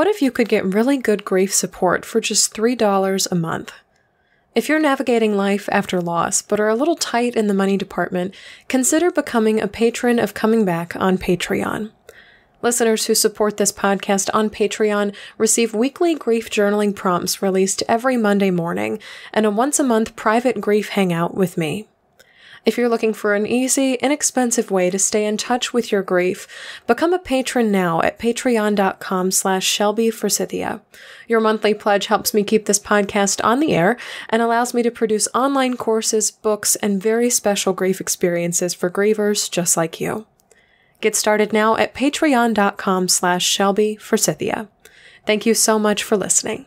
What if you could get really good grief support for just $3 a month? If you're navigating life after loss but are a little tight in the money department, consider becoming a patron of Coming Back on Patreon. Listeners who support this podcast on Patreon receive weekly grief journaling prompts released every Monday morning and a once-a-month private grief hangout with me. If you're looking for an easy, inexpensive way to stay in touch with your grief, become a patron now at patreon.com/ShelbyForsythia. Your monthly pledge helps me keep this podcast on the air and allows me to produce online courses, books, and very special grief experiences for grievers just like you. Get started now at patreon.com/ShelbyForsythia. Thank you so much for listening.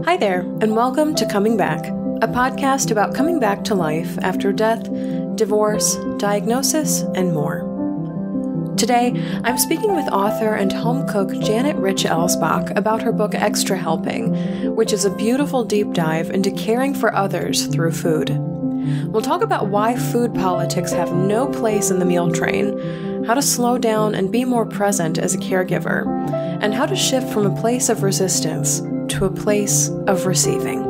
Hi there, and welcome to Coming Back, a podcast about coming back to life after death, divorce, diagnosis, and more. Today, I'm speaking with author and home cook Janet Reich Elsbach about her book Extra Helping, which is a beautiful deep dive into caring for others through food. We'll talk about why food politics have no place in the meal train, how to slow down and be more present as a caregiver, and how to shift from a place of resistance to a place of receiving.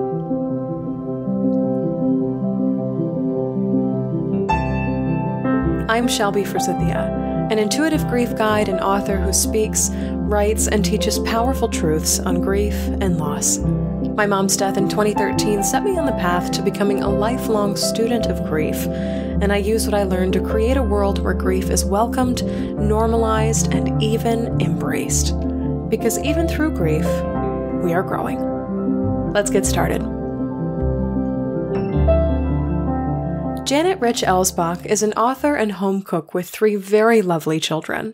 I'm Shelby Forsythia, an intuitive grief guide and author who speaks, writes, and teaches powerful truths on grief and loss. My mom's death in 2013 set me on the path to becoming a lifelong student of grief, and I use what I learned to create a world where grief is welcomed, normalized, and even embraced. Because even through grief, we are growing. Let's get started. Janet Reich Elsbach is an author and home cook with 3 very lovely children.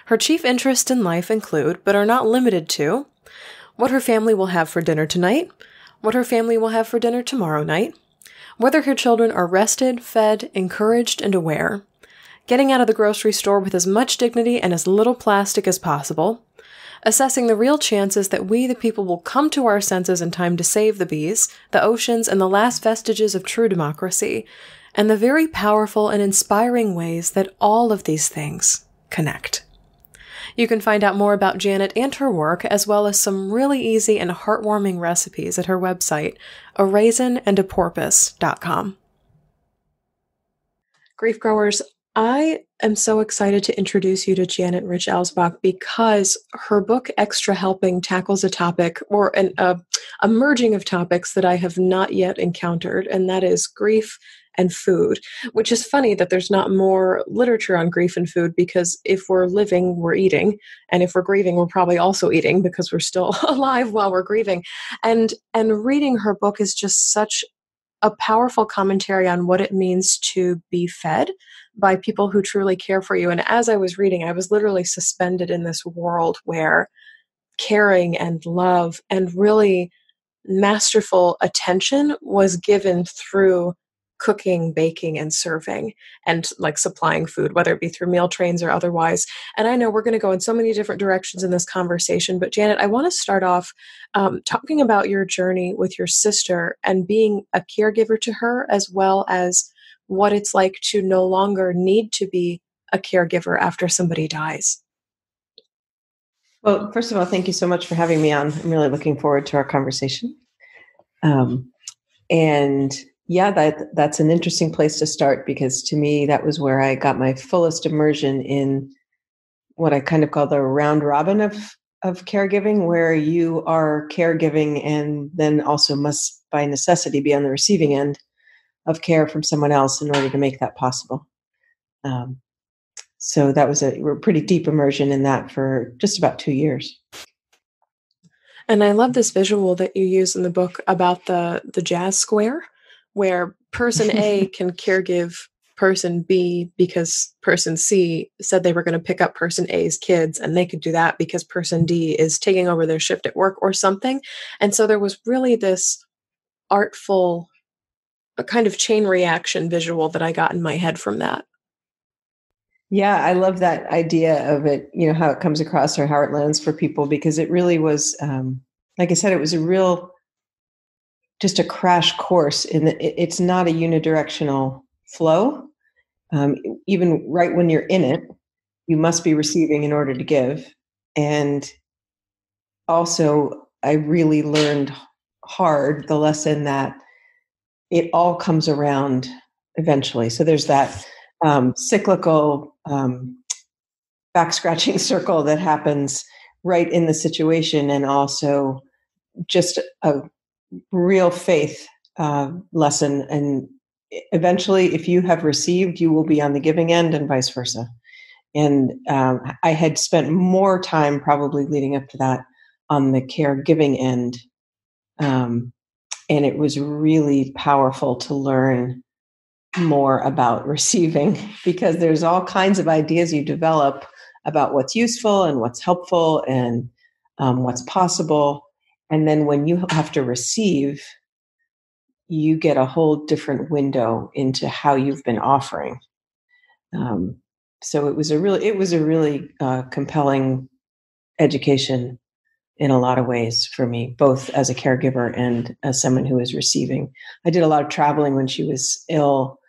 Her chief interests in life include, but are not limited to, what her family will have for dinner tonight, what her family will have for dinner tomorrow night, whether her children are rested, fed, encouraged, and aware, getting out of the grocery store with as much dignity and as little plastic as possible, assessing the real chances that we, the people, will come to our senses in time to save the bees, the oceans, and the last vestiges of true democracy, and the very powerful and inspiring ways that all of these things connect. You can find out more about Janet and her work, as well as some really easy and heartwarming recipes at her website, araisinandaporpoise.com. Grief growers, I am so excited to introduce you to Janet Reich Elsbach because her book, Extra Helping, tackles a topic or a merging of topics that I have not yet encountered, and that is grief and food, which is funny that there's not more literature on grief and food because if we're living, we're eating, and if we're grieving, we're probably also eating because we're still alive while we're grieving. And reading her book is just such a powerful commentary on what it means to be fed by people who truly care for you. And as I was reading, I was literally suspended in this world where caring and love and really masterful attention was given through cooking, baking, and serving, and like supplying food, whether it be through meal trains or otherwise. And I know we're going to go in so many different directions in this conversation, but Janet, I want to start off talking about your journey with your sister and being a caregiver to her, as well as what it's like to no longer need to be a caregiver after somebody dies. Well, first of all, thank you so much for having me on. I'm really looking forward to our conversation. And yeah, that's an interesting place to start because to me, that was where I got my fullest immersion in what I kind of call the round robin of caregiving, where you are caregiving and then also must by necessity be on the receiving end of care from someone else in order to make that possible. So that was a pretty deep immersion in that for just about 2 years. And I love this visual that you use in the book about the jazz square, where person A can caregive person B because person C said they were going to pick up person A's kids, and they could do that because person D is taking over their shift at work or something. And so there was really this artful kind of chain reaction visual that I got in my head from that. Yeah, I love that idea of it, how it comes across or how it lands for people, because it really was, like I said, it was just a crash course in that it's not a unidirectional flow. Even right when you're in it, you must be receiving in order to give. And also, I really learned hard the lesson that it all comes around eventually. So there's that cyclical back scratching circle that happens right in the situation, and also just a real faith lesson. And eventually, if you have received, you will be on the giving end, and vice versa. And I had spent more time probably leading up to that on the caregiving end. And it was really powerful to learn more about receiving, because there's all kinds of ideas you develop about what's useful and what's helpful and what's possible. And then when you have to receive, you get a whole different window into how you've been offering. So it was a really compelling education in a lot of ways for me, both as a caregiver and as someone who is receiving. I did a lot of traveling when she was ill,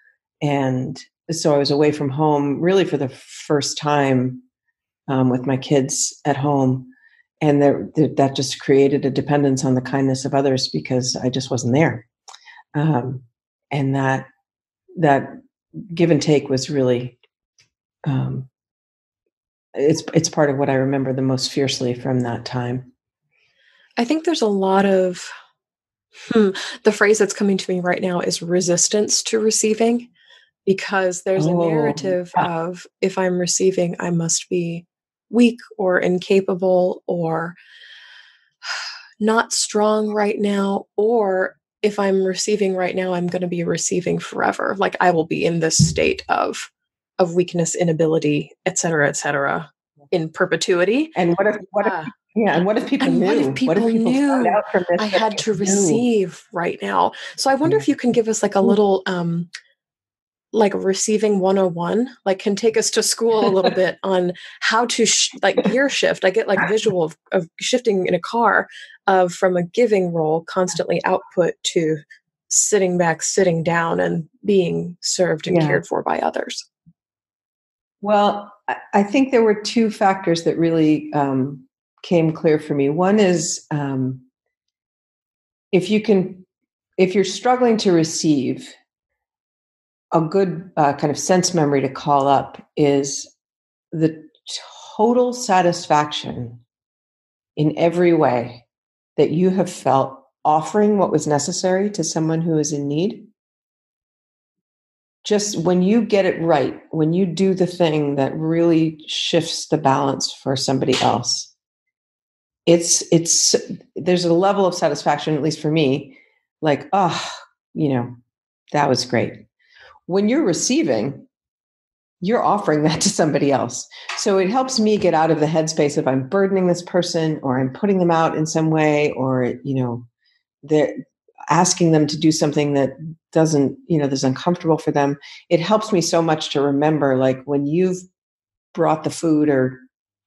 and so I was away from home really for the first time with my kids at home, and that just created a dependence on the kindness of others because I just wasn't there, and that give and take was really it's part of what I remember the most fiercely from that time. I think there's a lot of the phrase that's coming to me right now is resistance to receiving, because there's a narrative of, if I'm receiving, I must be weak or incapable or not strong right now, or if I'm receiving right now, I'm going to be receiving forever. Like I will be in this state of weakness, inability, et cetera, in perpetuity. And what if people knew? What if people knew found out from this I had to receive right now? So I wonder if you can give us like a little like receiving 101, like can take us to school a little bit on how to like gear shift. I get like visual of shifting in a car from a giving role, constantly output, to sitting back, sitting down, and being served and cared for by others. Well, I think there were two factors that really came clear for me. One is if you're struggling to receive, a good kind of sense memory to call up is the total satisfaction in every way that you have felt offering what was necessary to someone who is in need. Just when you get it right, when you do the thing that really shifts the balance for somebody else, it's there's a level of satisfaction, at least for me, like, that was great. When you're receiving, you're offering that to somebody else. So it helps me get out of the headspace of I'm burdening this person, or I'm putting them out in some way, or, they're asking them to do something that doesn't, that's uncomfortable for them. It helps me so much to remember, like when you've brought the food or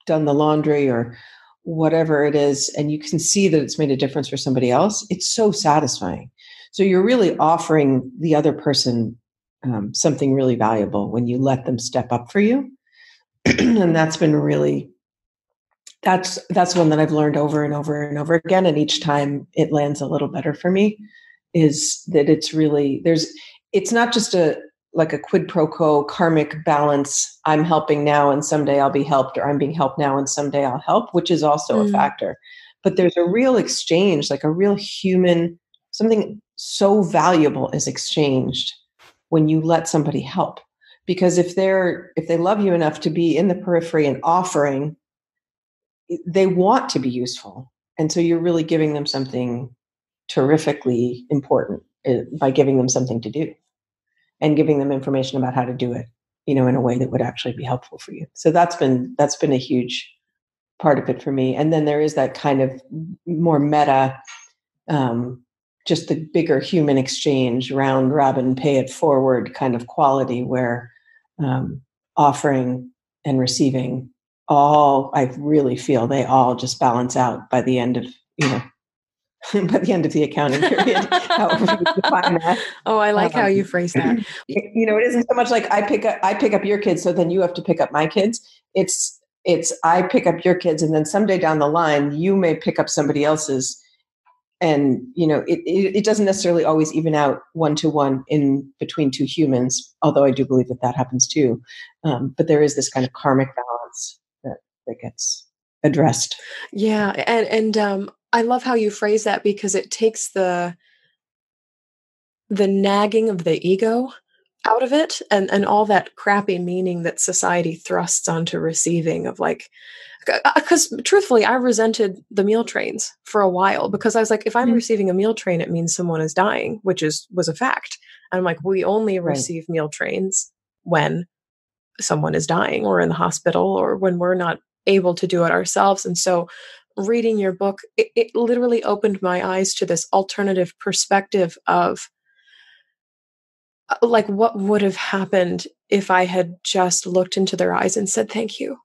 done the laundry or whatever it is, and you can see that it's made a difference for somebody else, it's so satisfying. So you're really offering the other person something really valuable when you let them step up for you. And that's been really, that's one that I've learned over and over and over again. And each time it lands a little better for me, is that it's really, it's not just like a quid pro quo karmic balance. I'm helping now and someday I'll be helped, or I'm being helped now and someday I'll help, which is also a factor. But there's a real exchange, like a real human, something so valuable is exchanged when you let somebody help. Because if they love you enough to be in the periphery and offering, they want to be useful. And so you're really giving them something terrifically important by giving them something to do and giving them information about how to do it, in a way that would actually be helpful for you. So that's been a huge part of it for me. And then there is that kind of more meta, just the bigger human exchange, round robin, pay it forward kind of quality, where offering and receiving, I really feel they all just balance out by the end of, by the end of the accounting period, however you define that. Oh, I like how you phrase that. It isn't so much like I pick up your kids, so then you have to pick up my kids. It's I pick up your kids, and then someday down the line, you may pick up somebody else's. And, it doesn't necessarily always even out one-to-one in between two humans, although I do believe that happens too. But there is this kind of karmic balance that gets addressed. Yeah. And I love how you phrase that, because it takes the nagging of the ego out of it, and all that crappy meaning that society thrusts onto receiving of, like, because truthfully, I resented the meal trains for a while, because I was like, if I'm receiving a meal train, it means someone is dying, which was a fact. And I'm like, we only receive meal trains when someone is dying or in the hospital, or when we're not able to do it ourselves. And so reading your book, it literally opened my eyes to this alternative perspective of, like, what would have happened if I had just looked into their eyes and said thank you,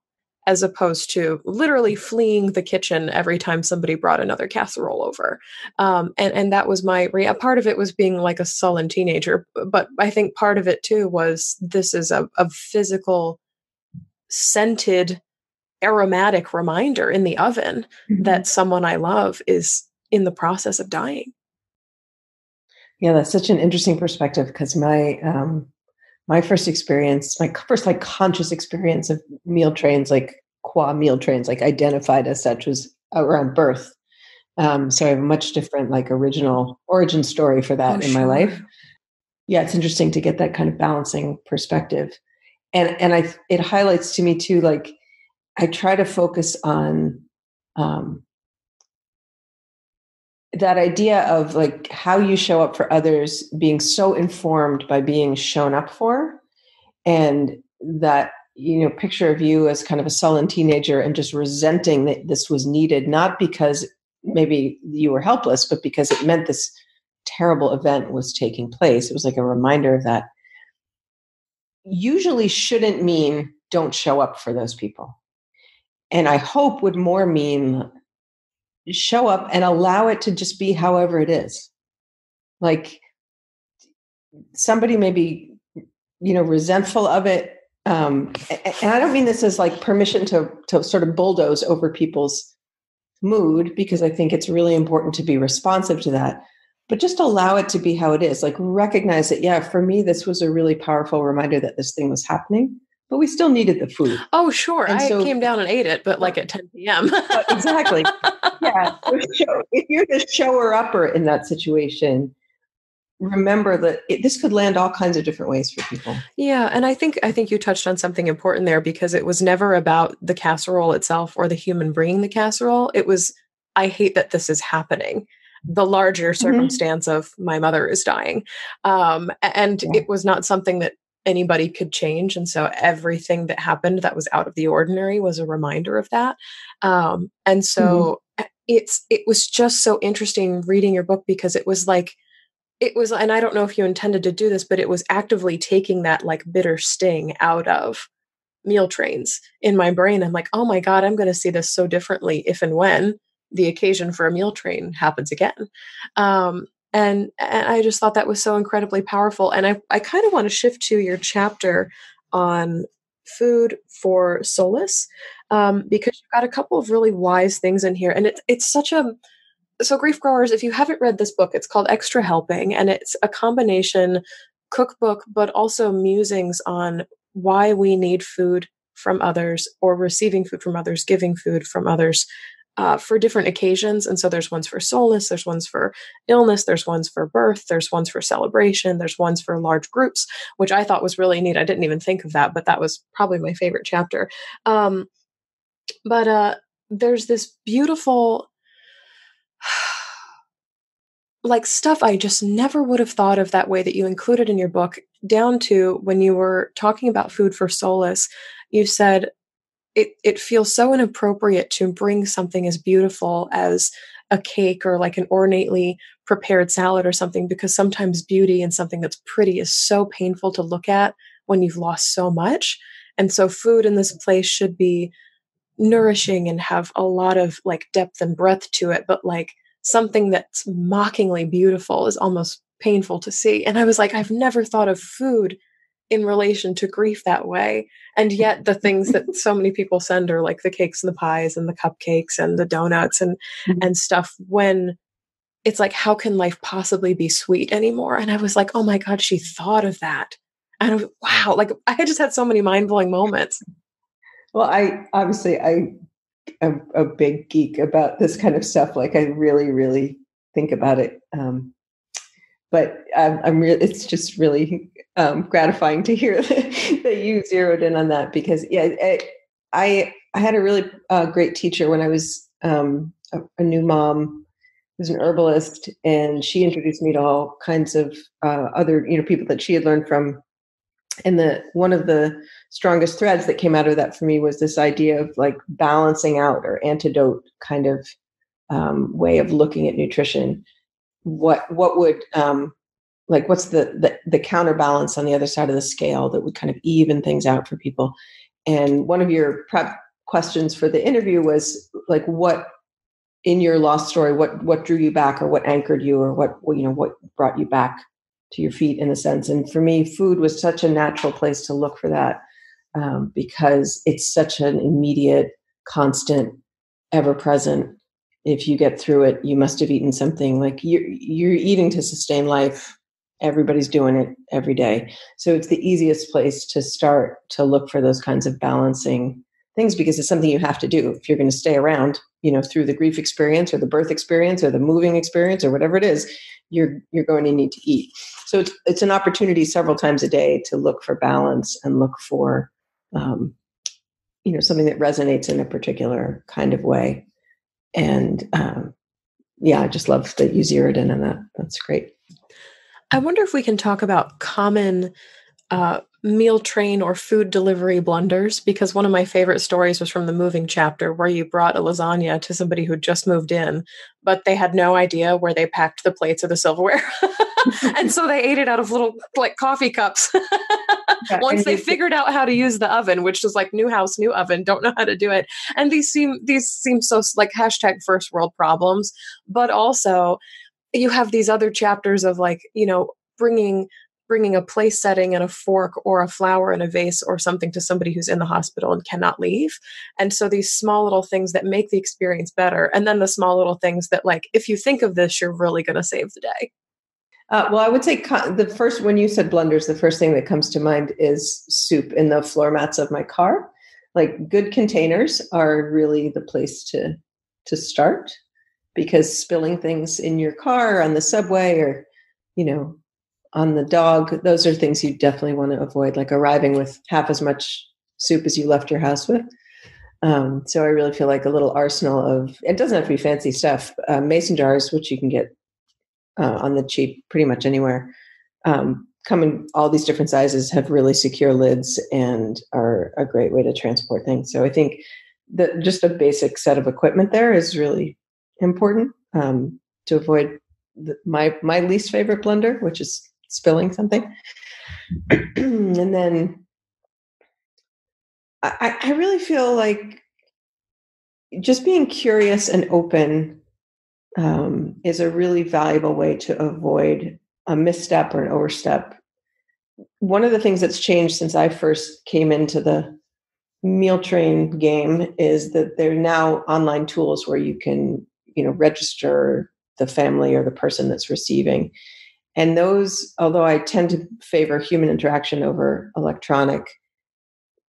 as opposed to literally fleeing the kitchen every time somebody brought another casserole over. And that was part of it was being like a sullen teenager. But I think part of it too was, this is a physical, scented, aromatic reminder in the oven that someone I love is in the process of dying. Yeah, that's such an interesting perspective, because my first experience, my first like conscious experience of meal trains, like qua meal trains, like identified as such, was around birth. So I have a much different like original origin story for that in my life. Yeah, it's interesting to get that kind of balancing perspective, and it highlights to me too, like I try to focus on that idea of like how you show up for others being so informed by being shown up for, and that picture of you as kind of a sullen teenager and just resenting that this was needed, not because maybe you were helpless, but because it meant this terrible event was taking place. It was like a reminder of that. Usually shouldn't mean don't show up for those people, and I hope would more mean show up and allow it to just be however it is. Like somebody may be, resentful of it. And I don't mean this as like permission to sort of bulldoze over people's mood, because I think it's really important to be responsive to that, but just allow it to be how it is. Like recognize that, yeah, for me, this was a really powerful reminder that this thing was happening, but we still needed the food. Oh, sure. And I came down and ate it, but like at 10 p.m. Exactly. Yeah. If you're the shower-upper in that situation, remember that this could land all kinds of different ways for people. Yeah, and I think you touched on something important there, because it was never about the casserole itself or the human bringing the casserole. It was, I hate that this is happening. The larger circumstance of my mother is dying. It was not something that anybody could change. And so everything that happened that was out of the ordinary was a reminder of that. And so it was just so interesting reading your book, because it was like, and I don't know if you intended to do this, but it was actively taking that like bitter sting out of meal trains in my brain. I'm like, oh my God, I'm going to see this so differently if and when the occasion for a meal train happens again. And I just thought that was so incredibly powerful. And I kind of want to shift to your chapter on food for solace, because you've got a couple of really wise things in here. And it's such a, so grief growers, if you haven't read this book, it's called Extra Helping, and it's a combination cookbook, but also musings on why we need food from others, or receiving food from others, giving food from others, for different occasions. And so there's ones for solace, there's ones for illness, there's ones for birth, there's ones for celebration, there's ones for large groups, which I thought was really neat. I didn't even think of that, but that was probably my favorite chapter. But there's this beautiful like stuff I just never would have thought of that way that you included in your book, down to when you were talking about food for solace. You said it feels so inappropriate to bring something as beautiful as a cake or like an ornately prepared salad or something, because sometimes beauty in something that's pretty is so painful to look at when you've lost so much. And so food in this place should be nourishing and have a lot of like depth and breadth to it, but like something that's mockingly beautiful is almost painful to see. And I was like, I've never thought of food in relation to grief that way. And yet the things that so many people send are like the cakes and the pies and the cupcakes and the donuts and stuff, when it's like, how can life possibly be sweet anymore? And I was like, oh my God, she thought of that. And I was, wow, like I just had so many mind-blowing moments. Well, I am a big geek about this kind of stuff. Like I really, really think about it. But it's just really gratifying to hear that you zeroed in on that, because I had a really great teacher when I was a new mom, who's an herbalist, and she introduced me to all kinds of other people that she had learned from. And one of the strongest threads that came out of that for me was this idea of like balancing out or antidote kind of way of looking at nutrition. What would like what's the counterbalance on the other side of the scale that would kind of even things out for people? And one of your prep questions for the interview was like, what in your lost story, what drew you back, or what anchored you, or what brought you back to your feet in a sense? And for me, food was such a natural place to look for that, because it's such an immediate, constant, ever present. If you get through it, you must have eaten something. Like you're eating to sustain life. Everybody's doing it every day. So it's the easiest place to start to look for those kinds of balancing things, because it's something you have to do if you're going to stay around, through the grief experience or the birth experience or the moving experience or whatever it is, you're going to need to eat. So it's an opportunity several times a day to look for balance and look for, something that resonates in a particular kind of way. And I just love that you zeroed in on that. That's great. I wonder if we can talk about common meal train or food delivery blunders, because one of my favorite stories was from the moving chapter, where you brought a lasagna to somebody who just moved in, but they had no idea where they packed the plates or the silverware. And so they ate it out of little like coffee cups. Once they figured out how to use the oven, which was like new house, new oven, don't know how to do it. And these seem so like hashtag first world problems, but also you have these other chapters of like, bringing a place setting and a fork or a flower in a vase or something to somebody who's in the hospital and cannot leave. And so these small little things that make the experience better. And then the small little things that, like, if you think of this, you're really going to save the day. Well, I would say when you said blunders, the first thing that comes to mind is soup in the floor mats of my car. Like good containers are really the place to start, because spilling things in your car, on the subway, or, on the dog, those are things you definitely want to avoid, like arriving with half as much soup as you left your house with. So I really feel like a little arsenal of, it doesn't have to be fancy stuff, mason jars, which you can get on the cheap pretty much anywhere, come in all these different sizes, have really secure lids, and are a great way to transport things. So I think that just a basic set of equipment there is really important to avoid my least favorite blunder, which is spilling something. And then I really feel like just being curious and open is a really valuable way to avoid a misstep or an overstep. One of the things that's changed since I first came into the meal train game is that there are now online tools where you can, register the family or the person that's receiving. And those, although I tend to favor human interaction over electronic,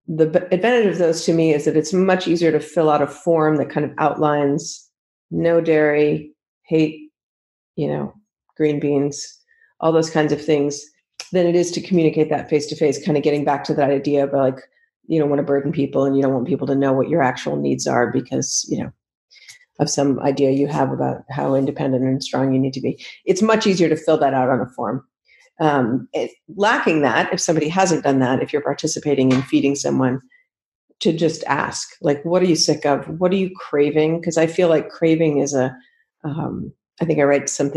the advantage of those to me is that it's much easier to fill out a form that kind of outlines no dairy, hate, green beans, all those kinds of things, than it is to communicate that face to face, kind of getting back to that idea of like, you don't want to burden people and you don't want people to know what your actual needs are because, of some idea you have about how independent and strong you need to be. It's much easier to fill that out on a form. Lacking that, if somebody hasn't done that, if you're participating in feeding someone, to just ask, like, what are you sick of? What are you craving? Because I feel like craving is I think I write some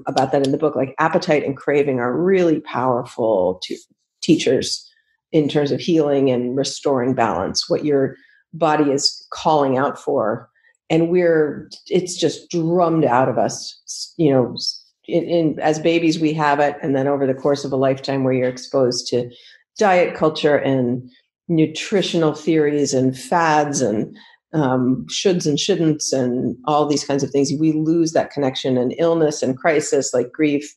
about that in the book, like appetite and craving are really powerful teachers in terms of healing and restoring balance, what your body is calling out for. and it's just drummed out of us, as babies we have it, and then over the course of a lifetime where you're exposed to diet culture and nutritional theories and fads and shoulds and shouldn'ts and all these kinds of things, we lose that connection. And illness and crisis like grief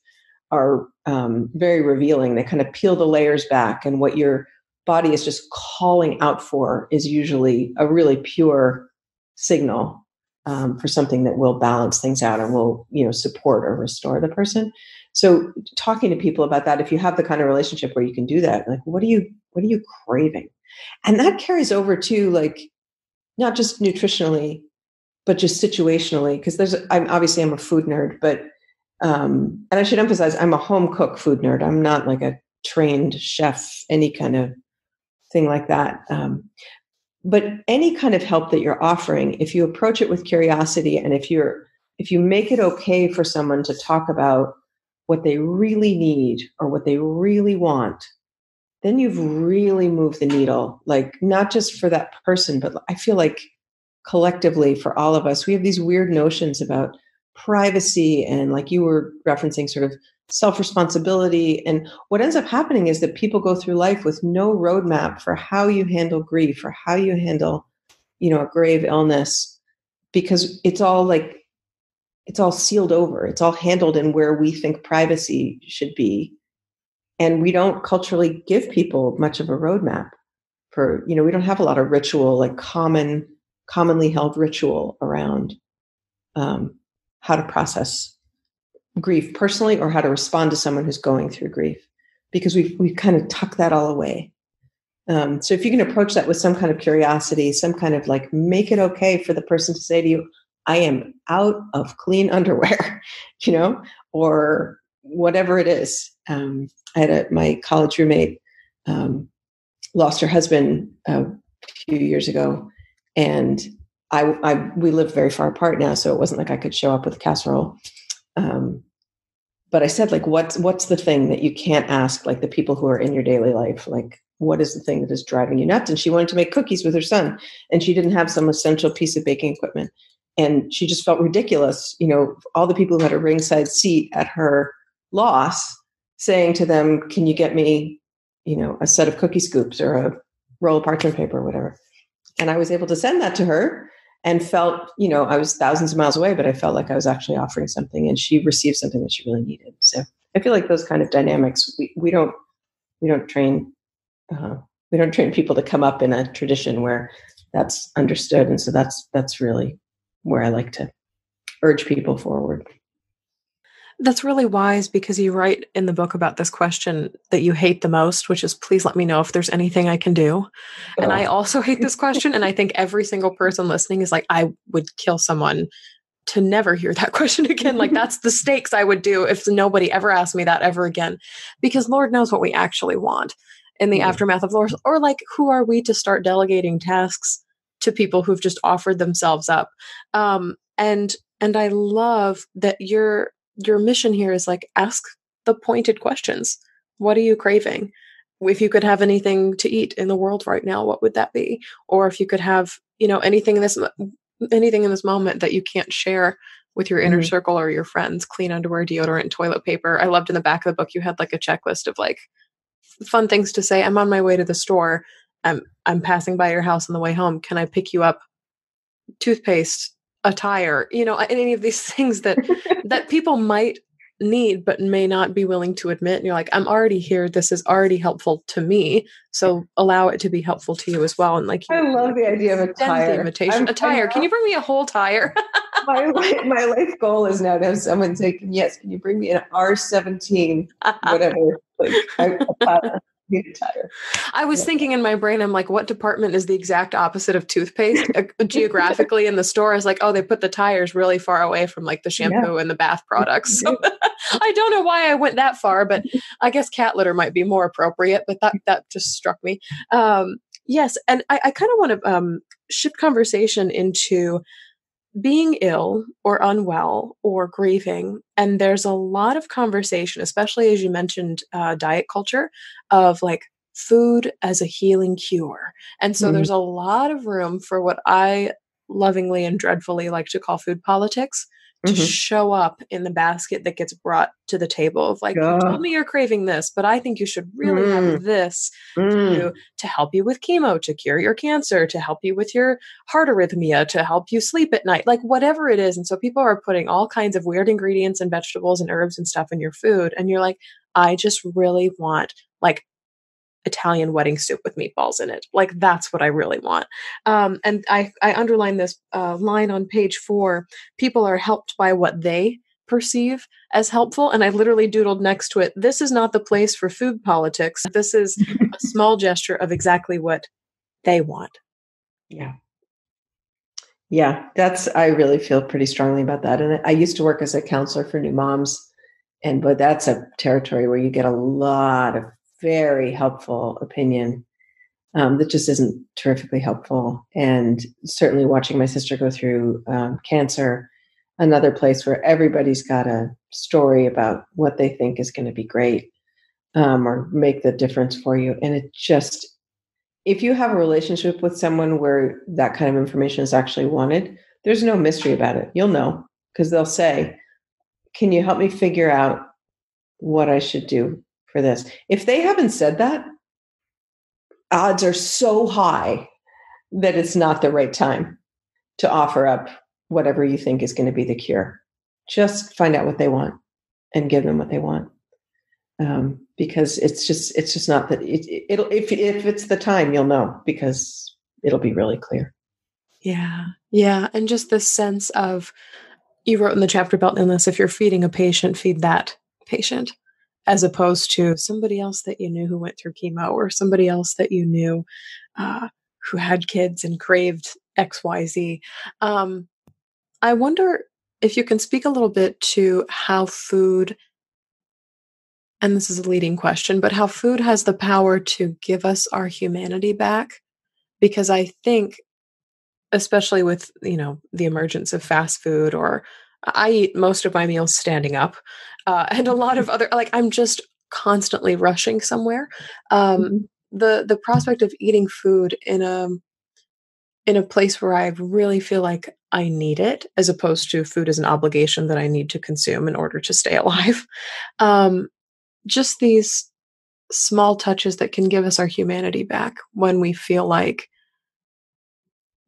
are very revealing. They kind of peel the layers back, and what your body is just calling out for is usually a really pure signal for something that will balance things out and will, support or restore the person. So talking to people about that, if you have the kind of relationship where you can do that, like, what are you craving? And that carries over to, like, not just nutritionally, but just situationally, because I'm a food nerd, but and I should emphasize, I'm a home cook food nerd. I'm not like a trained chef, any kind of thing like that. But any kind of help that you're offering, if you approach it with curiosity, and if you make it okay for someone to talk about what they really need or what they really want, then you've really moved the needle, like, not just for that person, but I feel like collectively for all of us, we have these weird notions about privacy and, like you were referencing, sort of self-responsibility. And what ends up happening is that people go through life with no roadmap for how you handle grief or how you handle, a grave illness, because it's all sealed over. It's all handled in where we think privacy should be. And we don't culturally give people much of a roadmap for, we don't have a lot of ritual, like commonly held ritual around how to process grief personally, or how to respond to someone who's going through grief, because we've kind of tucked that all away. So if you can approach that with some kind of curiosity, some kind of, like, make it okay for the person to say to you, I am out of clean underwear, or whatever it is. I had my college roommate lost her husband a few years ago, and we live very far apart now, so it wasn't like I could show up with a casserole. But I said, like, what's the thing that you can't ask, like, the people who are in your daily life? Like, what is the thing that is driving you nuts? And she wanted to make cookies with her son, and she didn't have some essential piece of baking equipment. And she just felt ridiculous, all the people who had a ringside seat at her loss, saying to them, can you get me, a set of cookie scoops or a roll of parchment paper or whatever. And I was able to send that to her, and felt, I was thousands of miles away, but I felt like I was actually offering something, and she received something that she really needed. So I feel like those kind of dynamics, we don't train people to come up in a tradition where that's understood. And so that's really where I like to urge people forward. That's really wise, because you write in the book about this question that you hate the most, which is, please let me know if there's anything I can do. And I also hate this question. And I think every single person listening is like, I would kill someone to never hear that question again. Like, that's the stakes I would do if nobody ever asked me that ever again, because Lord knows what we actually want in the aftermath of loss. Or, like, who are we to start delegating tasks to people who've just offered themselves up? And I love that your mission here is, like, ask the pointed questions. What are you craving? If you could have anything to eat in the world right now, what would that be? Or if you could have, anything in this moment that you can't share with your inner circle or your friends, clean underwear, deodorant, toilet paper. I loved in the back of the book, you had, like, a checklist of, like, fun things to say. I'm on my way to the store. I'm passing by your house on the way home. Can I pick you up toothpaste, a tire, any of these things that people might need but may not be willing to admit. And you're like, I'm already here. This is already helpful to me. So allow it to be helpful to you as well. And, like, I love the idea of a tire. The invitation. A tire. Can you bring me a whole tire? my life goal is now to have someone say, yes, can you bring me an R17, whatever. Like, I need a tire. I was thinking in my brain, I'm like, what department is the exact opposite of toothpaste geographically in the store? I was like, oh, they put the tires really far away from, like, the shampoo and the bath products. So I don't know why I went that far, but I guess cat litter might be more appropriate, but that just struck me. Yes. And I kind of want to shift conversation into being ill or unwell or grieving. And there's a lot of conversation, especially as you mentioned, diet culture, of, like, food as a healing cure. And so there's a lot of room for what I lovingly and dreadfully like to call food politics, to Mm-hmm. show up in the basket that gets brought to the table of like, you told Oh. me you're craving this, but I think you should really Mm. have this Mm. to help you with chemo, to cure your cancer, to help you with your heart arrhythmia, to help you sleep at night, like whatever it is. And so people are putting all kinds of weird ingredients and vegetables and herbs and stuff in your food. And you're like, I just really want like Italian wedding soup with meatballs in it. Like that's what I really want. And I underline this line on page 4. People are helped by what they perceive as helpful. And I literally doodled next to it, this is not the place for food politics. This is a small gesture of exactly what they want. Yeah. Yeah, I really feel pretty strongly about that. And I used to work as a counselor for new moms. But that's a territory where you get a lot of very helpful opinion that just isn't terrifically helpful. And certainly watching my sister go through cancer, another place where everybody's got a story about what they think is going to be great or make the difference for you. And it just, if you have a relationship with someone where that kind of information is actually wanted, there's no mystery about it. You'll know because they'll say, can you help me figure out what I should do for this? If they haven't said that, odds are so high that it's not the right time to offer up whatever you think is going to be the cure. Just find out what they want and give them what they want. Because it's just not that it'll, if it's the time, you'll know because it'll be really clear. Yeah. Yeah. And just this sense of, you wrote in the chapter about illness, if you're feeding a patient, feed that patient, as opposed to somebody else that you knew who went through chemo or somebody else that you knew who had kids and craved XYZ. I wonder if you can speak a little bit to how food, and this is a leading question, but how food has the power to give us our humanity back. Because I think, especially with, the emergence of fast food, or I eat most of my meals standing up, and a lot of other, like, I'm just constantly rushing somewhere. Um, Mhm. the prospect of eating food in a place where I really feel like I need it, as opposed to food as an obligation that I need to consume in order to stay alive. Um, just these small touches that can give us our humanity back when we feel like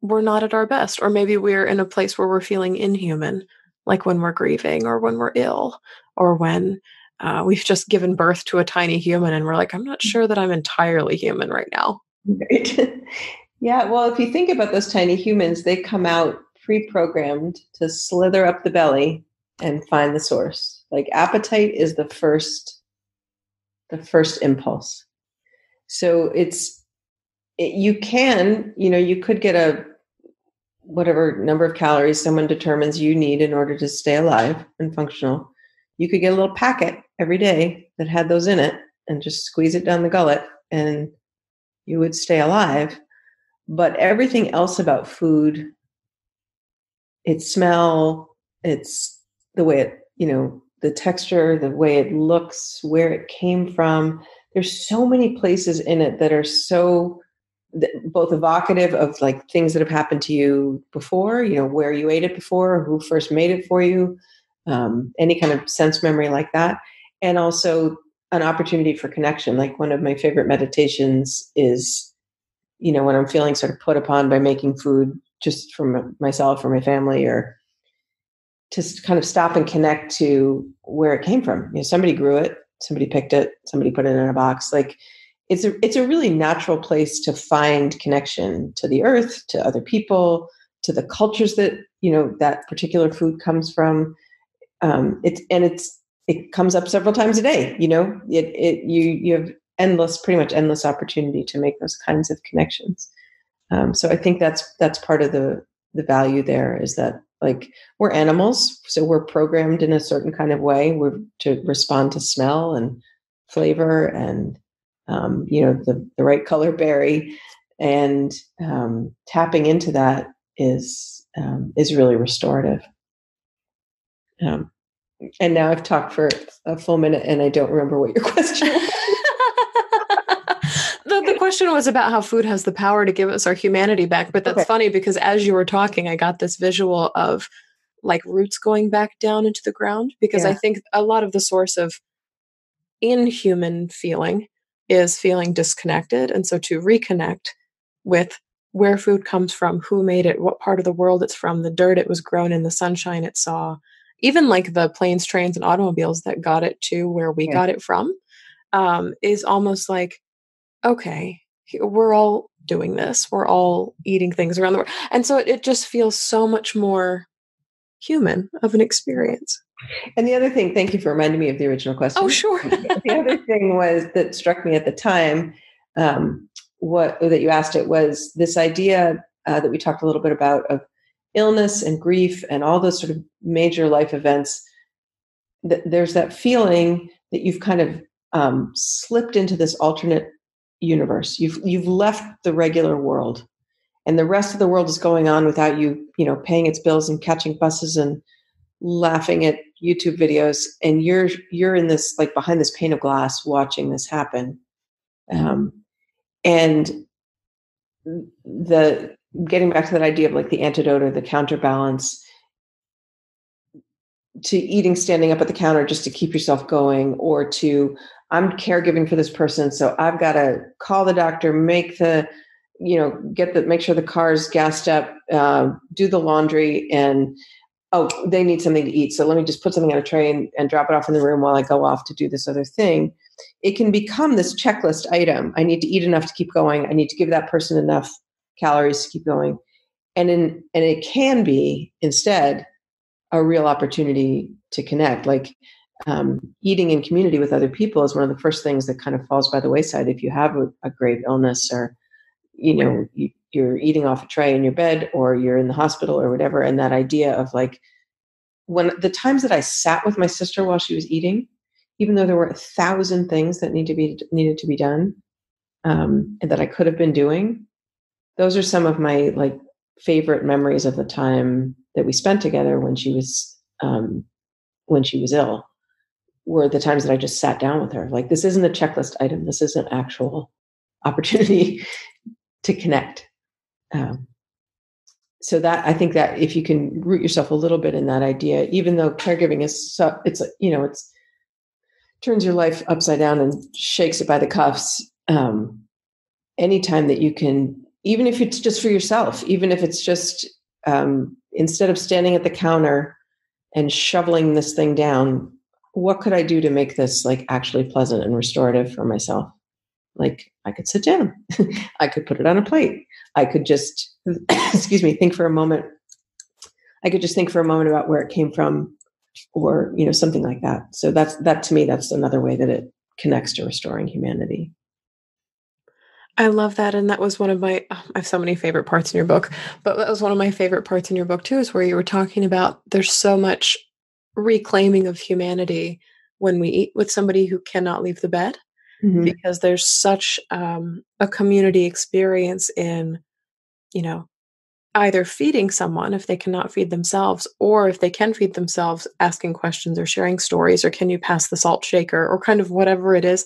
we're not at our best, or maybe we're in a place where we're feeling inhuman, like when we're grieving or when we're ill or when we've just given birth to a tiny human and we're like, I'm not sure that I'm entirely human right now. Right. Yeah. Well, if you think about those tiny humans, they come out pre-programmed to slither up the belly and find the source. Like appetite is the first impulse. So you could get a whatever number of calories someone determines you need in order to stay alive and functional. You could get a little packet every day that had those in it and just squeeze it down the gullet and you would stay alive. But everything else about food, its smell, it's the way the texture, the way it looks, where it came from. There's so many places in it that are so both evocative of like things that have happened to you before, where you ate it before, who first made it for you, any kind of sense memory like that. And also an opportunity for connection. Like one of my favorite meditations is, when I'm feeling sort of put upon by making food just for myself or my family, or to kind of stop and connect to where it came from. Somebody grew it, somebody picked it, somebody put it in a box. Like it's a really natural place to find connection to the earth, to other people, to the cultures that that particular food comes from. It comes up several times a day. You have pretty much endless opportunity to make those kinds of connections. So I think that's part of the value there, is that like we're animals, so we're programmed in a certain kind of way. We're to respond to smell and flavor and the right color berry, and tapping into that is really restorative. Um, and now I've talked for a full minute and I don't remember what your question was. The question was about how food has the power to give us our humanity back. But that's funny because as you were talking, I got this visual of like roots going back down into the ground, because I think a lot of the source of inhuman feeling is feeling disconnected. And so to reconnect with where food comes from, who made it, what part of the world it's from, the dirt it was grown in, the sunshine it saw, even like the planes, trains, and automobiles that got it to where we got it from, is almost like, okay, we're all doing this. We're all eating things around the world. And so it just feels so much more human of an experience. And the other thing, thank you for reminding me of the original question. Oh, sure. The other thing was that struck me at the time, what that you asked it was this idea that we talked a little bit about of illness and grief and all those sort of major life events. There's that feeling that you've kind of slipped into this alternate universe. You've left the regular world, and the rest of the world is going on without you, paying its bills and catching buses and laughing at YouTube videos, and you're in this, like, behind this pane of glass watching this happen. And the getting back to that idea of like the antidote or the counterbalance to eating standing up at the counter just to keep yourself going, or to, I'm caregiving for this person, so I've got to call the doctor, make sure the car's gassed up, do the laundry, and oh, they need something to eat, so let me just put something on a tray and drop it off in the room while I go off to do this other thing. It can become this checklist item. I need to eat enough to keep going. I need to give that person enough calories to keep going. And it can be instead a real opportunity to connect. Like eating in community with other people is one of the first things that kind of falls by the wayside if you have a grave illness, or you're eating off a tray in your bed, or you're in the hospital or whatever. And that idea of like, when the times that I sat with my sister while she was eating, even though there were 1,000 things that needed to be done, and that I could have been doing, those are some of my like favorite memories of the time that we spent together when she was ill, were the times that I just sat down with her. Like, this isn't a checklist item. This is an actual opportunity to connect. So that, I think that if you can root yourself a little bit in that idea, even though caregiving is it's turns your life upside down and shakes it by the cuffs. Anytime that you can, even if it's just for yourself, even if it's just instead of standing at the counter and shoveling this thing down, what could I do to make this like actually pleasant and restorative for myself? Like, I could sit down, I could put it on a plate, I could just, think for a moment. I could just think for a moment about where it came from, or, something like that. So that to me, that's another way that it connects to restoring humanity. I love that. And that was one of I have so many favorite parts in your book, but that was one of my favorite parts in your book too, is where you were talking about there's so much reclaiming of humanity when we eat with somebody who cannot leave the bed, because there's such a community experience in, either feeding someone if they cannot feed themselves, or if they can feed themselves, asking questions or sharing stories, or can you pass the salt shaker, or kind of whatever it is,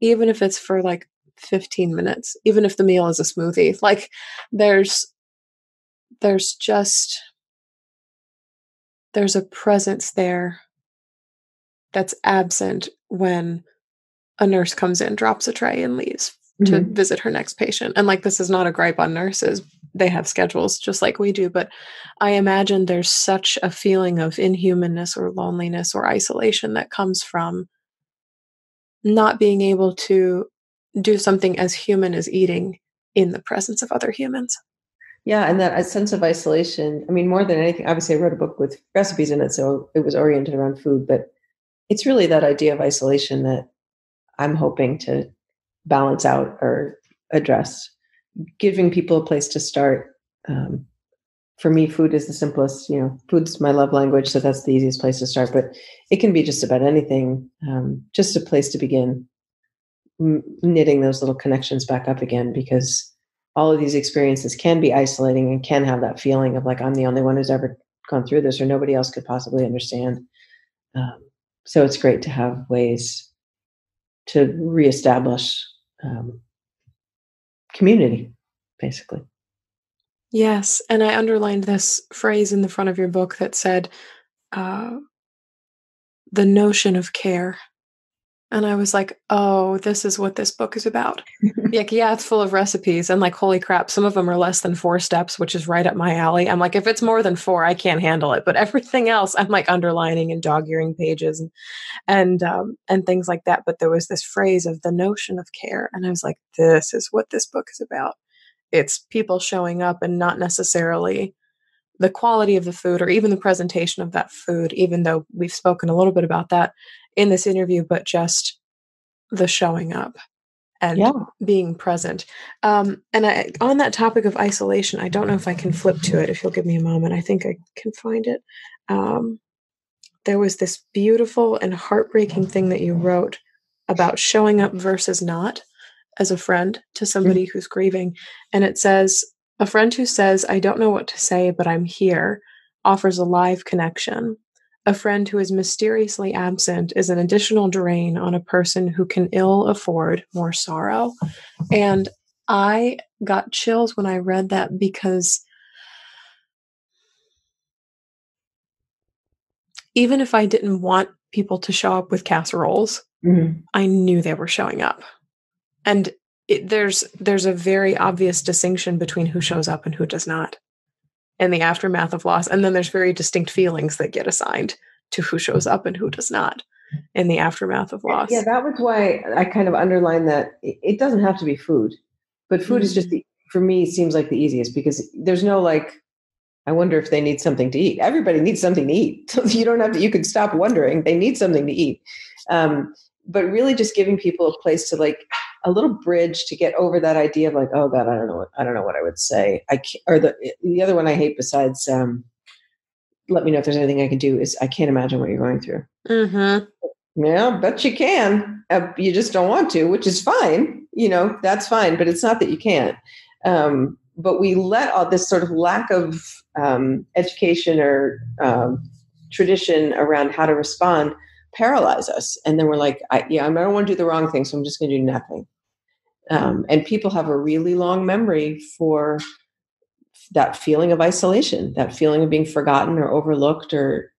even if it's for like 15 minutes, even if the meal is a smoothie. Like, there's a presence there that's absent when a nurse comes in, drops a tray, and leaves to visit her next patient. And like, this is not a gripe on nurses. They have schedules just like we do. But I imagine there's such a feeling of inhumanness or loneliness or isolation that comes from not being able to do something as human as eating in the presence of other humans. Yeah, and that sense of isolation, I mean, more than anything, obviously I wrote a book with recipes in it, so it was oriented around food, but it's really that idea of isolation that I'm hoping to balance out or address, giving people a place to start. For me, food is the simplest, food's my love language, so that's the easiest place to start, but it can be just about anything, just a place to begin knitting those little connections back up again, because all of these experiences can be isolating and can have that feeling of like, I'm the only one who's ever gone through this, or nobody else could possibly understand. So it's great to have ways to reestablish community, basically. Yes. And I underlined this phrase in the front of your book that said, uh, the notion of care. And I was like, oh, this is what this book is about. Like, yeah, it's full of recipes. And like, holy crap, some of them are less than 4 steps, which is right up my alley. I'm like, if it's more than 4, I can't handle it. But everything else, I'm like underlining and dog-earing pages and things like that. But there was this phrase of the notion of care. And I was like, this is what this book is about. It's people showing up and not necessarily the quality of the food or even the presentation of that food, even though we've spoken a little bit about that in this interview, but just the showing up and Yeah. being present. On that topic of isolation, I don't know if I can flip to it. If you'll give me a moment, I think I can find it. There was this beautiful and heartbreaking thing that you wrote about showing up versus not as a friend to somebody who's grieving. And it says, a friend who says, I don't know what to say, but I'm here, offers a live connection. A friend who is mysteriously absent is an additional drain on a person who can ill afford more sorrow. And I got chills when I read that because even if I didn't want people to show up with casseroles, I knew they were showing up. And there's a very obvious distinction between who shows up and who does not in the aftermath of loss. And then there's very distinct feelings that get assigned to who shows up and who does not in the aftermath of loss. Yeah, that was why I kind of underlined that it doesn't have to be food, but food is just for me, seems like the easiest because there's no like, I wonder if they need something to eat. Everybody needs something to eat. You don't have to, you could stop wondering. They need something to eat. But really just giving people a place to like a little bridge to get over that idea of like, oh God, I don't know what I would say. Or the other one I hate besides, let me know if there's anything I can do is I can't imagine what you're going through. Yeah, bet you can. You just don't want to, which is fine. That's fine, but it's not that you can't. But we let all this sort of lack of education or tradition around how to respond paralyze us. And then we're like, I don't want to do the wrong thing, so I'm just going to do nothing. And people have a really long memory for that feeling of isolation, that feeling of being forgotten or overlooked or,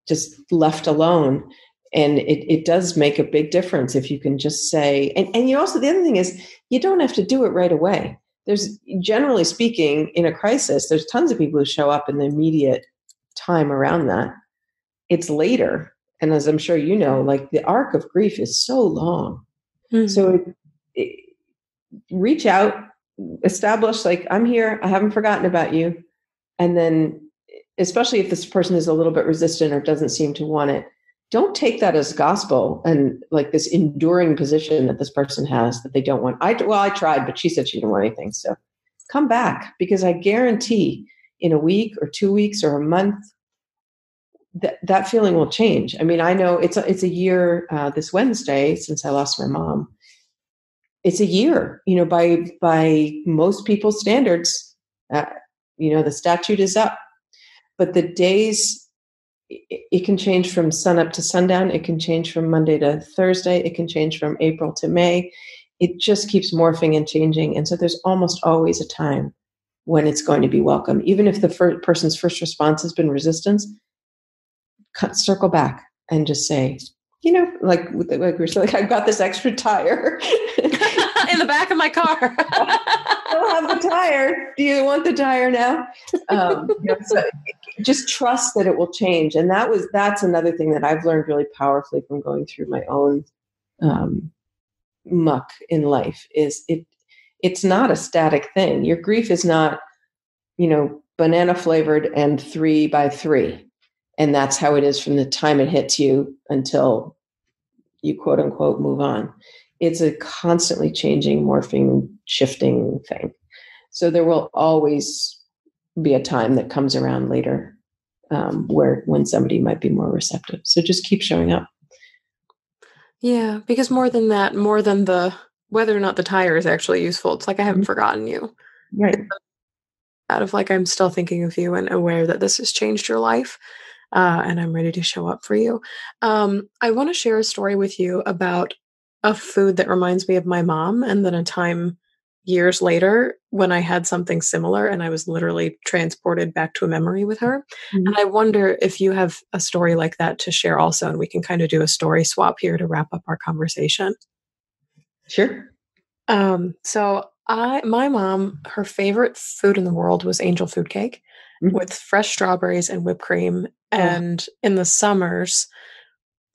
just left alone. And it does make a big difference if you can just say, and you also, the other thing is you don't have to do it right away. There's, generally speaking, in a crisis, there's tons of people who show up in the immediate time around that. It's later. And as I'm sure you know, like the arc of grief is so long. So reach out, establish like, I'm here, I haven't forgotten about you. And then, especially if this person is a little bit resistant or doesn't seem to want it, don't take that as gospel and like this enduring position that this person has that they don't want. I tried, but she said she didn't want anything. So come back, because I guarantee in a week or 2 weeks or a month, that feeling will change. I mean, I know it's a year this Wednesday since I lost my mom. It's a year, by most people's standards, the statute is up, but the days, it can change from sunup to sundown. It can change from Monday to Thursday. It can change from April to May. It just keeps morphing and changing. And so there's almost always a time when it's going to be welcome. Even if the person's first response has been resistance, circle back and just say, like we're saying, like, I've got this extra tire in the back of my car. I'll have the tire. Do you want the tire now? So just trust that it will change. And that's another thing that I've learned really powerfully from going through my own muck in life is it's not a static thing. Your grief is not, banana flavored and 3 by 3. And that's how it is from the time it hits you until you quote unquote move on. It's a constantly changing, morphing, shifting thing. So there will always be a time that comes around later when somebody might be more receptive. So just keep showing up. Yeah, because more than the whether or not the tire is actually useful, it's like I haven't forgotten you. Right. Out of like, I'm still thinking of you and aware that this has changed your life. And I'm ready to show up for you. I want to share a story with you about a food that reminds me of my mom, and then a time years later when I had something similar and I was literally transported back to a memory with her. And Mhm. I wonder if you have a story like that to share also, and we can kind of do a story swap here to wrap up our conversation. Sure. My mom, her favorite food in the world was angel food cake with Mhm. fresh strawberries and whipped cream. Oh, And in the summers,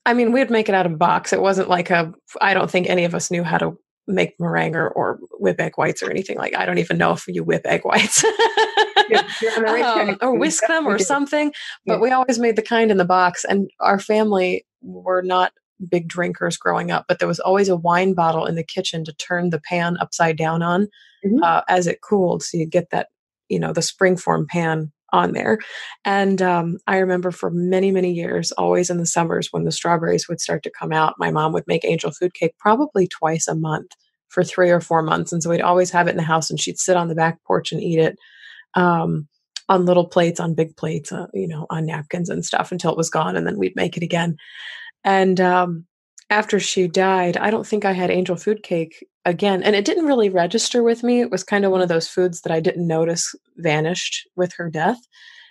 I mean, we'd make it out of a box. It wasn't like I don't think any of us knew how to make meringue or whip egg whites or anything like I don't even know if you whip egg whites. you're on the right track. Or You whisk them or definitely do. something. Yeah. But we always made the kind in the box. And our family were not big drinkers growing up, but there was always a wine bottle in the kitchen to turn the pan upside down on Mhm. as it cooled. So you get that, the springform pan on there. And I remember for many, many years, always in the summers when the strawberries would start to come out, my mom would make angel food cake probably twice a month for 3 or 4 months. And so we'd always have it in the house and she'd sit on the back porch and eat it um, on little plates, on big plates, on napkins and stuff until it was gone. And then we'd make it again. And after she died, I don't think I had angel food cake again. And it didn't really register with me. It was kind of one of those foods that I didn't notice vanished with her death.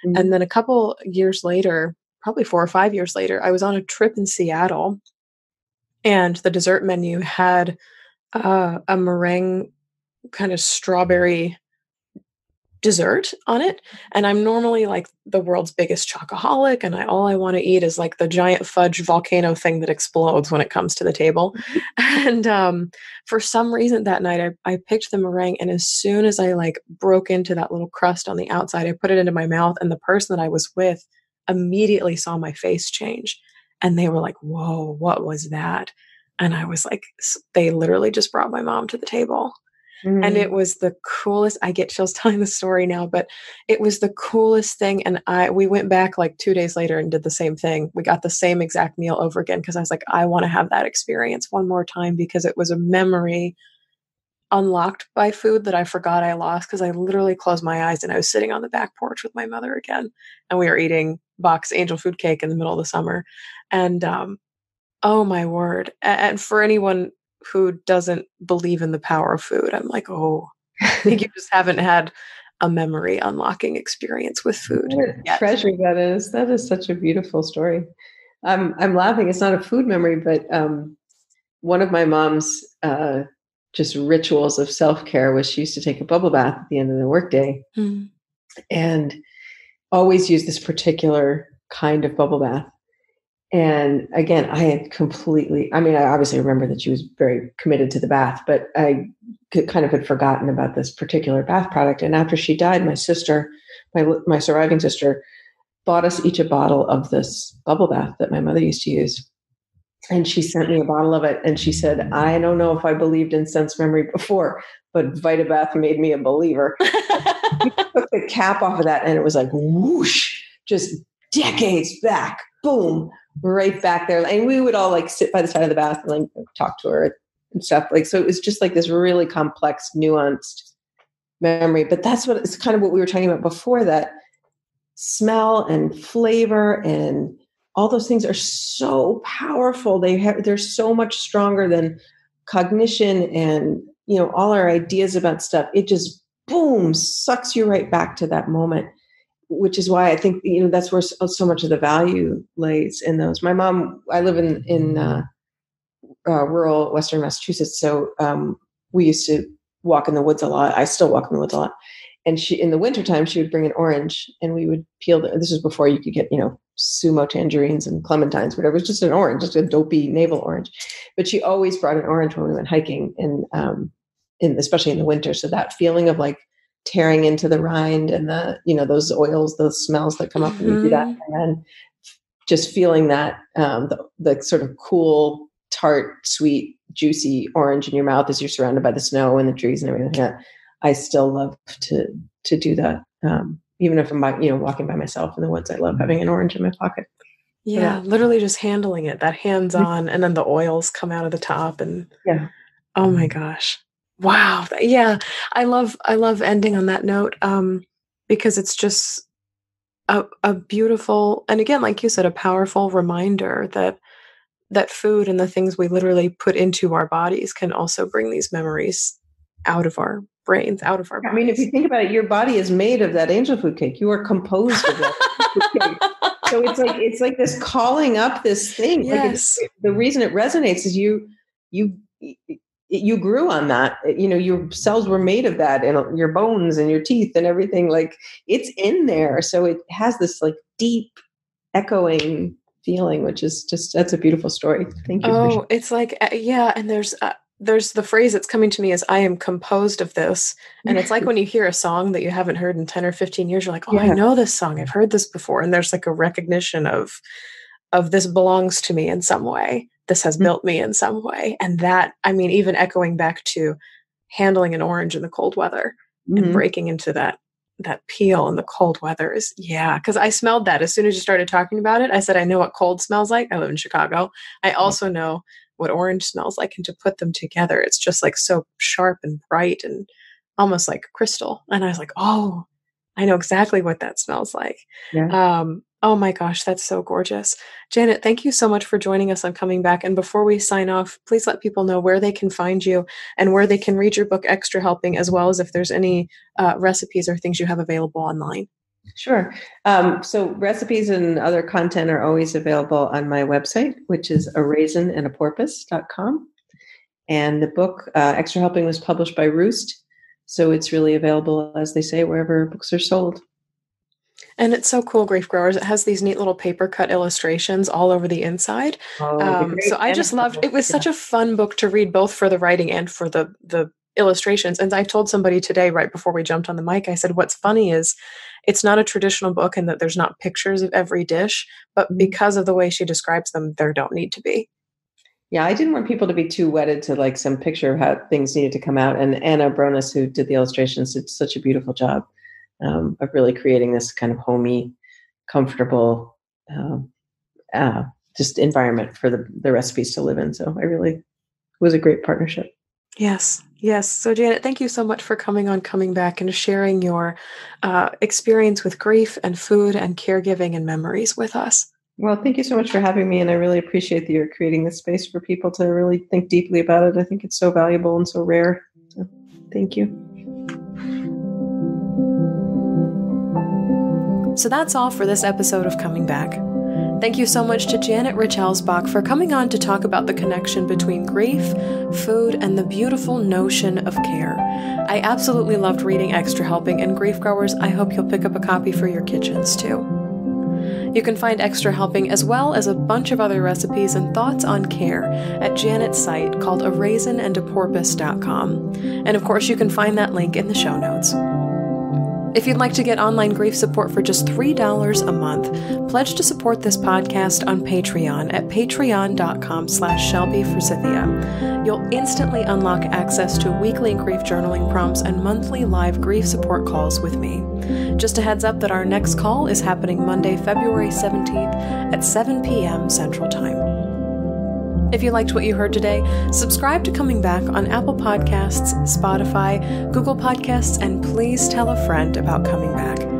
And Mhm. then a couple years later, probably 4 or 5 years later, I was on a trip in Seattle and the dessert menu had a meringue kind of strawberry dessert on it. And I'm normally like the world's biggest chocoholic, and all I want to eat is like the giant fudge volcano thing that explodes when it comes to the table. And for some reason that night, I picked the meringue, and as soon as I like broke into that little crust on the outside, I put it into my mouth, and the person that I was with immediately saw my face change, and they were like, "Whoa, what was that?" And I was like, they literally just brought my mom to the table. And it Mhm. was the coolest. I get chills telling the story now, but it was the coolest thing. And we went back like 2 days later and did the same thing. We got the same exact meal over again because I was like, I want to have that experience one more time because it was a memory unlocked by food that I forgot I lost because I literally closed my eyes and I was sitting on the back porch with my mother again. And we were eating box angel food cake in the middle of the summer. And oh my word. And for anyone who doesn't believe in the power of food, I'm like, oh, I think you just haven't had a memory unlocking experience with food What a yet. treasure that is. That is such a beautiful story. I'm laughing. It's not a food memory, but one of my mom's just rituals of self care was she used to take a bubble bath at the end of the workday Mm. and always use this particular kind of bubble bath. And again, I had completely, I mean, I obviously remember that she was very committed to the bath, but I kind of had forgotten about this particular bath product. And after she died, my sister, my surviving sister, bought us each a bottle of this bubble bath that my mother used to use. And she sent me a bottle of it. And she said, I don't know if I believed in sense memory before, but Vitabath made me a believer. You took the cap off of that and it was like whoosh, just decades back, boom, right back there. And we would all like sit by the side of the bath and like talk to her and stuff. Like, so it was just like this really complex, nuanced memory. But that's what it's kind of what we were talking about before, that smell and flavor and all those things are so powerful. They're so much stronger than cognition and all our ideas about stuff. It just boom sucks you right back to that moment, which is why I think that's where so much of the value lays in those. My mom, I live in rural Western Massachusetts, so we used to walk in the woods a lot. I still walk in the woods a lot. And she, in the wintertime, she would bring an orange and we would peel this was before you could get, sumo tangerines and clementines, whatever. It was just an orange, just a dopey navel orange. But she always brought an orange when we went hiking and especially in the winter. So that feeling of like tearing into the rind and those oils, those smells that come up when you do that. Hmm. And then just feeling that, the sort of cool, tart, sweet, juicy orange in your mouth as you're surrounded by the snow and the trees and everything like that. I still love to do that. Even if I'm walking by myself in the woods, I love having an orange in my pocket for Yeah, that. literally just handling it, that hands on, and then the oils come out of the top. And Yeah. oh my gosh. Wow. Yeah. I love ending on that note because it's just a beautiful, and again, like you said, a powerful reminder that that food and the things we literally put into our bodies can also bring these memories out of our brains, out of our bodies. I mean, if you think about it, your body is made of that angel food cake. You are composed of that food cake. So it's like this calling up this thing. Yes. Like the reason it resonates is you grew on that. Your cells were made of that, and your bones and your teeth and everything. Like, it's in there. So it has this like deep echoing feeling, which is just, that's a beautiful story. Thank you. Oh, it's like, yeah. And there's the phrase that's coming to me is, I am composed of this. And it's like when you hear a song that you haven't heard in 10 or 15 years, you're like, oh, yeah. I know this song. I've heard this before. And there's like a recognition of this belongs to me in some way. This has built me in some way. And that, I mean, even echoing back to handling an orange in the cold weather and breaking into that peel in the cold weather is, yeah. Cause I smelled that as soon as you started talking about it. I said, I know what cold smells like. I live in Chicago. I also know what orange smells like, and to put them together, it's just like so sharp and bright and almost like crystal. And I was like, oh, I know exactly what that smells like. Yeah. Oh my gosh, that's so gorgeous. Janet, thank you so much for joining us on Coming Back. And before we sign off, please let people know where they can find you and where they can read your book, Extra Helping, as well as if there's any recipes or things you have available online. Sure. So recipes and other content are always available on my website, which is araisinandaporpoise.com. And the book, Extra Helping, was published by Roost. So it's really available, as they say, wherever books are sold. And it's so cool, Grief Growers. It has these neat little paper cut illustrations all over the inside. So I just loved, it was such a fun book to read, both for the writing and for the illustrations. And I told somebody today, right before we jumped on the mic, I said, what's funny is it's not a traditional book and that there's not pictures of every dish, but because of the way she describes them, there don't need to be. Yeah, I didn't want people to be too wedded to like some picture of how things needed to come out. And Anna Bronis, who did the illustrations, did such a beautiful job of really creating this kind of homey, comfortable, just environment for the recipes to live in. So it was a great partnership. Yes. Yes. So Janet, thank you so much for coming on Coming Back and sharing your experience with grief and food and caregiving and memories with us. Well, thank you so much for having me. And I really appreciate that you're creating this space for people to really think deeply about it. I think it's so valuable and so rare. So thank you. So that's all for this episode of Coming Back. Thank you so much to Janet Reich Elsbach for coming on to talk about the connection between grief, food, and the beautiful notion of care. I absolutely loved reading Extra Helping, and Grief Growers, I hope you'll pick up a copy for your kitchens too. You can find Extra Helping as well as a bunch of other recipes and thoughts on care at Janet's site called araisinandaporpoise.com. And of course, you can find that link in the show notes. If you'd like to get online grief support for just $3 a month, pledge to support this podcast on Patreon at patreon.com/ShelbyForsythia. You'll instantly unlock access to weekly grief journaling prompts and monthly live grief support calls with me. Just a heads up that our next call is happening Monday, February 17th at 7 p.m. Central Time. If you liked what you heard today, subscribe to Coming Back on Apple Podcasts, Spotify, Google Podcasts, and please tell a friend about Coming Back.